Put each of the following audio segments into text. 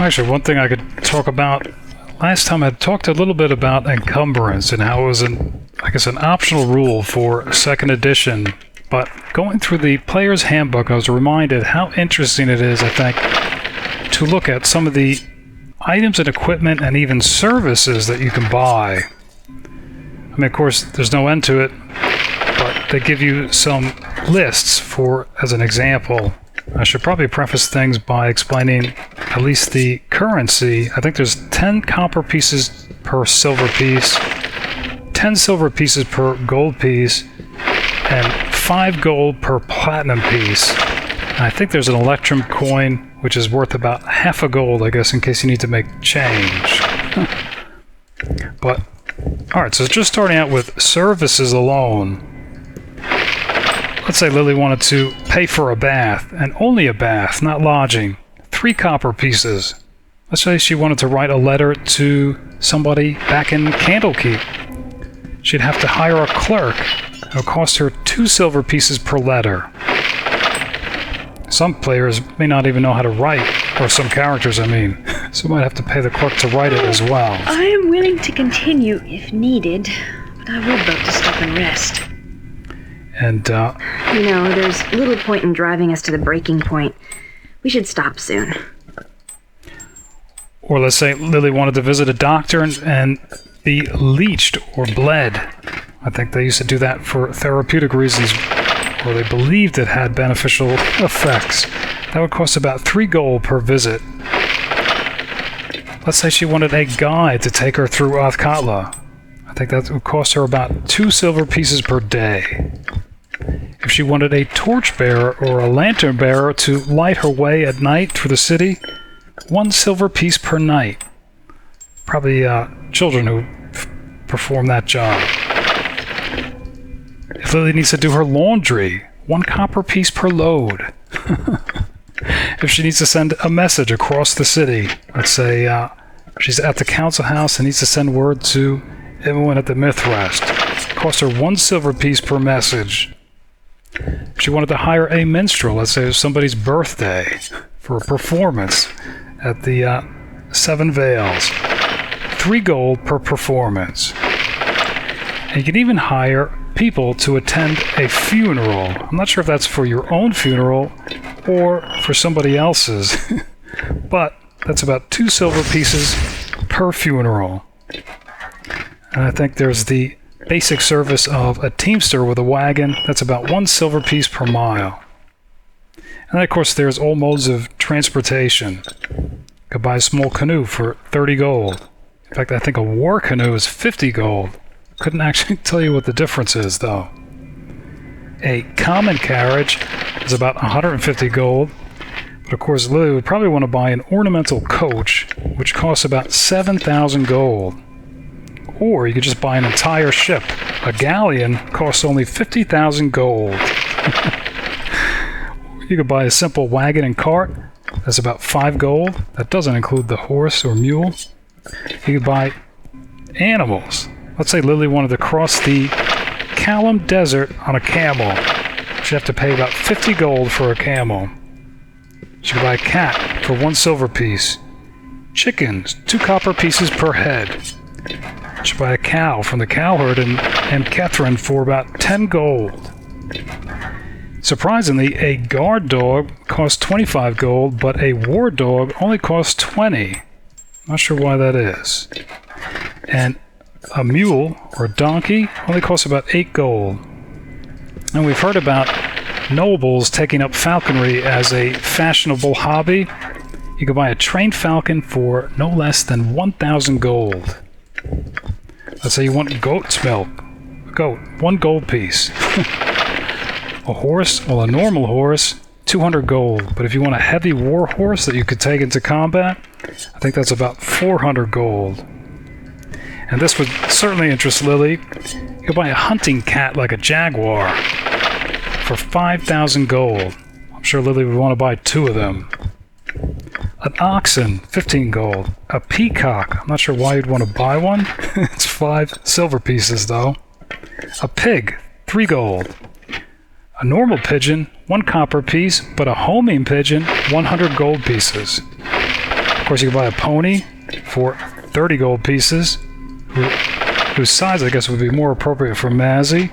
Actually, one thing I could talk about, last time I talked a little bit about encumbrance and how it was an optional rule for 2nd edition, but going through the player's handbook, I was reminded how interesting it is, I think, to look at some of the items and equipment and even services that you can buy. I mean, of course, there's no end to it, but they give you some lists for, as an example. I should probably preface things by explaining at least the currency. I think there's 10 copper pieces per silver piece, 10 silver pieces per gold piece, and 5 gold per platinum piece. And I think there's an electrum coin, which is worth about half a gold, I guess, in case you need to make change. But, alright, so just starting out with services alone. Let's say Lilly wanted to pay for a bath, and only a bath, not lodging. 3 copper pieces. Let's say she wanted to write a letter to somebody back in Candlekeep. She'd have to hire a clerk. It would cost her 2 silver pieces per letter. Some players may not even know how to write, or some characters, I mean. So might have to pay the clerk to write it as well. I am willing to continue if needed, but I would love to stop and rest. And, You know, there's little point in driving us to the breaking point. We should stop soon. Or let's say Lilly wanted to visit a doctor and be leeched or bled. I think they used to do that for therapeutic reasons, or they believed it had beneficial effects. That would cost about 3 gold per visit. Let's say she wanted a guide to take her through Athkatla. I think that would cost her about 2 silver pieces per day. If she wanted a torchbearer or a lantern bearer to light her way at night through the city, 1 silver piece per night. Probably children who perform that job. If Lilly needs to do her laundry, 1 copper piece per load. If she needs to send a message across the city, let's say she's at the council house and needs to send word to everyone at the Mythrest, it costs her 1 silver piece per message. If she wanted to hire a minstrel, let's say it was somebody's birthday, for a performance at the 7 Veils, 3 gold per performance. And you can even hire people to attend a funeral. I'm not sure if that's for your own funeral or for somebody else's, but that's about 2 silver pieces per funeral. And I think there's the basic service of a teamster with a wagon. That's about 1 silver piece per mile. And then, of course, there's all modes of transportation. You could buy a small canoe for 30 gold. In fact, I think a war canoe is 50 gold. Couldn't actually tell you what the difference is, though. A common carriage is about 150 gold. But of course, Lilly would probably want to buy an ornamental coach, which costs about 7,000 gold. Or you could just buy an entire ship. A galleon costs only 50,000 gold. You could buy a simple wagon and cart. That's about 5 gold. That doesn't include the horse or mule. You could buy animals. Let's say Lilly wanted to cross the Callum Desert on a camel. She'd have to pay about 50 gold for a camel. She could buy a cat for 1 silver piece. Chickens, 2 copper pieces per head. She could buy a cow from the cowherd in Kethrin for about 10 gold. Surprisingly, a guard dog costs 25 gold, but a war dog only costs 20. Not sure why that is. And a mule or a donkey only costs about 8 gold. And we've heard about nobles taking up falconry as a fashionable hobby. You could buy a trained falcon for no less than 1,000 gold. Let's say you want goat's milk. Goat, 1 gold piece. A horse, well, a normal horse, 200 gold. But if you want a heavy war horse that you could take into combat, I think that's about 400 gold. And this would certainly interest Lilly. You could buy a hunting cat like a jaguar for 5,000 gold. I'm sure Lilly would want to buy 2 of them. An oxen, 15 gold. A peacock, I'm not sure why you'd want to buy one. It's 5 silver pieces, though. A pig, 3 gold. A normal pigeon, 1 copper piece, but a homing pigeon, 100 gold pieces. Of course, you can buy a pony for 30 gold pieces, whose size I guess would be more appropriate for Mazzy.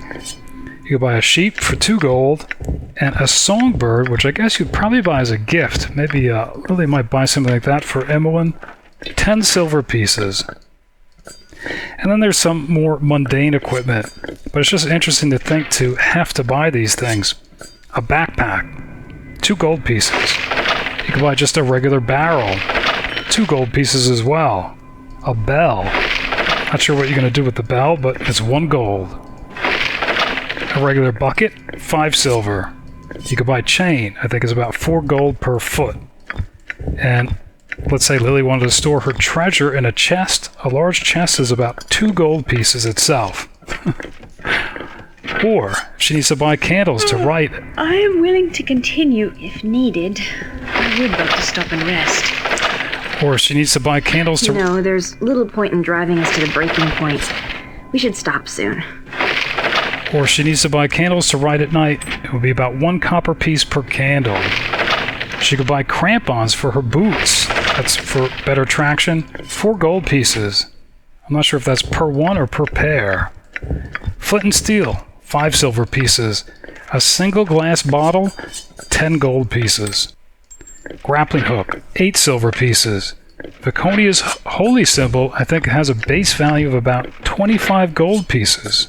You can buy a sheep for 2 gold, and a songbird, which I guess you'd probably buy as a gift. Maybe Lily might buy something like that for Emmeline. 10 silver pieces. And then there's some more mundane equipment, but it's just interesting to think to have to buy these things. A backpack, 2 gold pieces. You can buy just a regular barrel, 2 gold pieces as well. A bell. Not sure what you're going to do with the bell, but it's 1 gold. A regular bucket, 5 silver. You could buy chain, I think it's about 4 gold per foot. And let's say Lily wanted to store her treasure in a chest. A large chest is about 2 gold pieces itself. Or she needs to buy candles to write. I am willing to continue if needed. I would like to stop and rest. Or she needs to buy candles to... No, there's little point in driving us to the breaking point. We should stop soon. Or she needs to buy candles to write at night. It would be about 1 copper piece per candle. She could buy crampons for her boots. That's for better traction. 4 gold pieces. I'm not sure if that's per one or per pair. Flint and steel, 5 silver pieces. A single glass bottle, 10 gold pieces. Grappling hook, 8 silver pieces. Viconia's holy symbol, I think, has a base value of about 25 gold pieces.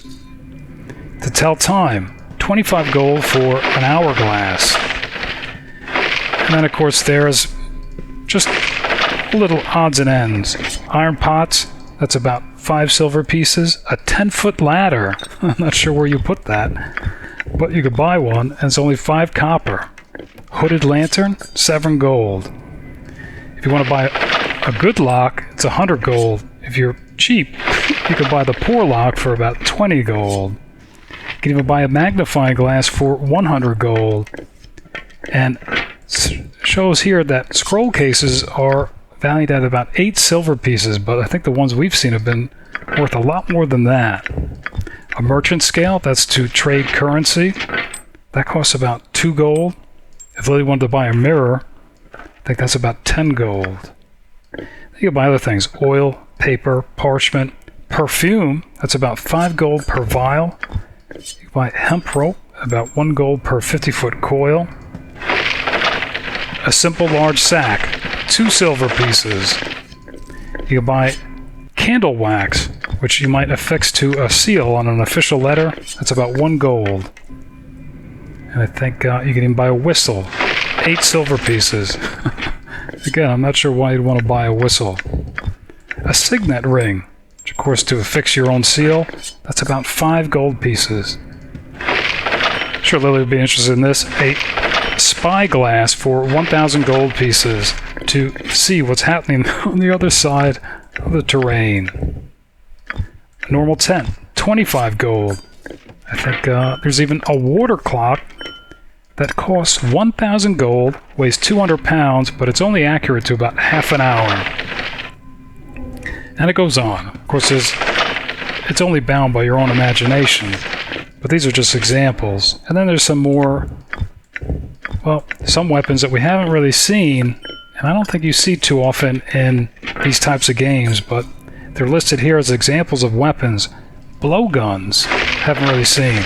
To tell time, 25 gold for an hourglass. And then, of course, there's just little odds and ends. Iron pots, that's about 5 silver pieces. A 10-foot ladder, I'm not sure where you put that, but you could buy one, and it's only 5 copper. Hooded lantern, 7 gold. If you want to buy a good lock, it's 100 gold. If you're cheap, you can buy the poor lock for about 20 gold. You can even buy a magnifying glass for 100 gold. And shows here that scroll cases are valued at about 8 silver pieces, but I think the ones we've seen have been worth a lot more than that. A merchant scale, that's to trade currency. That costs about 2 gold. If Lily wanted to buy a mirror, I think that's about 10 gold. You can buy other things. Oil, paper, parchment, perfume, that's about 5 gold per vial. You can buy hemp rope, about 1 gold per 50-foot coil. A simple large sack, 2 silver pieces. You can buy candle wax, which you might affix to a seal on an official letter. That's about 1 gold. And I think you can even buy a whistle, 8 silver pieces. Again, I'm not sure why you'd want to buy a whistle. A signet ring, which of course to affix your own seal, that's about 5 gold pieces. Sure, Lily would be interested in this. A spyglass for 1,000 gold pieces to see what's happening on the other side of the terrain. A normal tent, 25 gold. I think there's even a water clock that costs 1,000 gold, weighs 200 pounds, but it's only accurate to about half an hour. And it goes on. Of course, it's only bound by your own imagination, but these are just examples. And then there's some more, well, some weapons that we haven't really seen, and I don't think you see too often in these types of games, but they're listed here as examples of weapons. Blowguns, haven't really seen.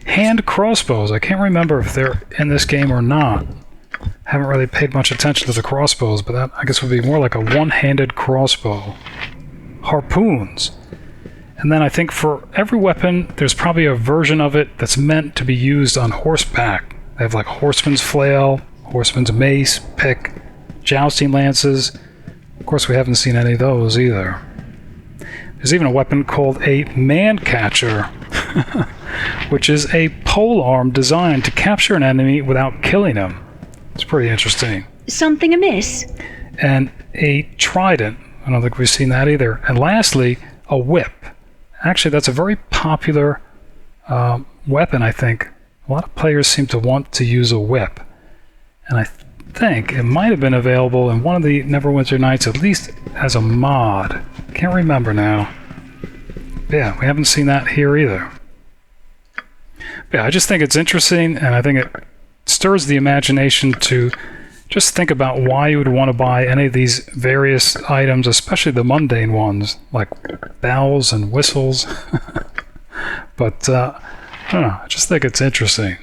Hand crossbows, I can't remember if they're in this game or not. Haven't really paid much attention to the crossbows, but that I guess would be more like a one-handed crossbow. Harpoons. And then I think for every weapon, there's probably a version of it that's meant to be used on horseback. They have like horseman's flail, horseman's mace, pick, jousting lances. Of course, we haven't seen any of those either. There's even a weapon called a man-catcher, which is a polearm designed to capture an enemy without killing him. It's pretty interesting. Something amiss? And a trident. I don't think we've seen that either. And lastly, a whip. Actually, that's a very popular weapon, I think. A lot of players seem to want to use a whip. And I think it might have been available in one of the Neverwinter Nights, at least as a mod. Can't remember now. Yeah, we haven't seen that here either. Yeah, I just think it's interesting, and I think it stirs the imagination to just think about why you would want to buy any of these various items, especially the mundane ones, like bells and whistles. But, I don't know, I just think it's interesting.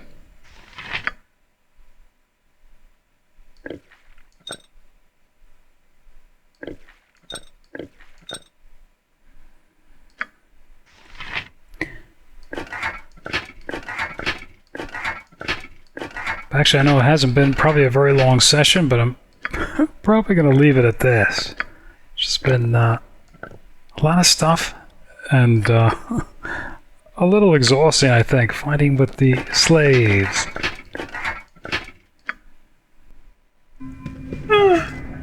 Actually, I know it hasn't been probably a very long session, but I'm probably going to leave it at this. It's just been a lot of stuff and a little exhausting, I think, fighting with the slaves.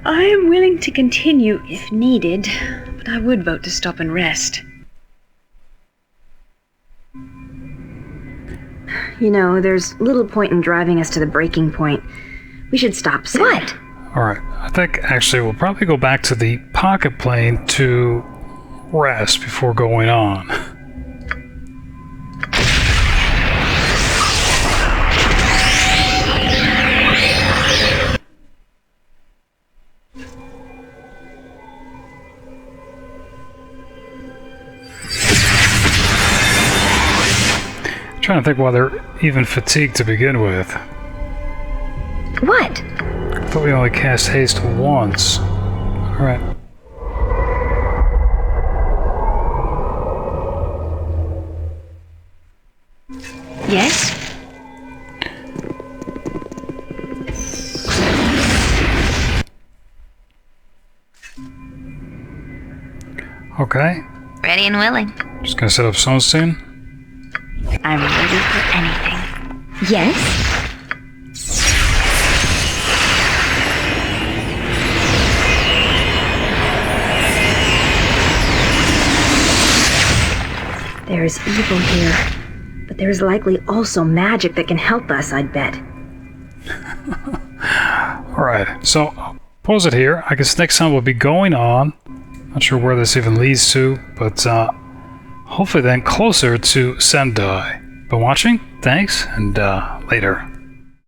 I am willing to continue if needed, but I would vote to stop and rest. You know, there's little point in driving us to the breaking point. We should stop soon. What? Alright, I think actually we'll probably go back to the pocket plane to rest before going on. Trying to think why they're even fatigued to begin with. What? I thought we only cast haste once. Alright. Yes? Okay. Ready and willing. Just gonna set up so soon. I'm ready for anything. Yes? There is evil here, but there is likely also magic that can help us, I'd bet. Alright, so I'll pause it here. I guess next time we'll be going on. Not sure where this even leads to, but hopefully then closer to Sendai. Been watching? Thanks, and later.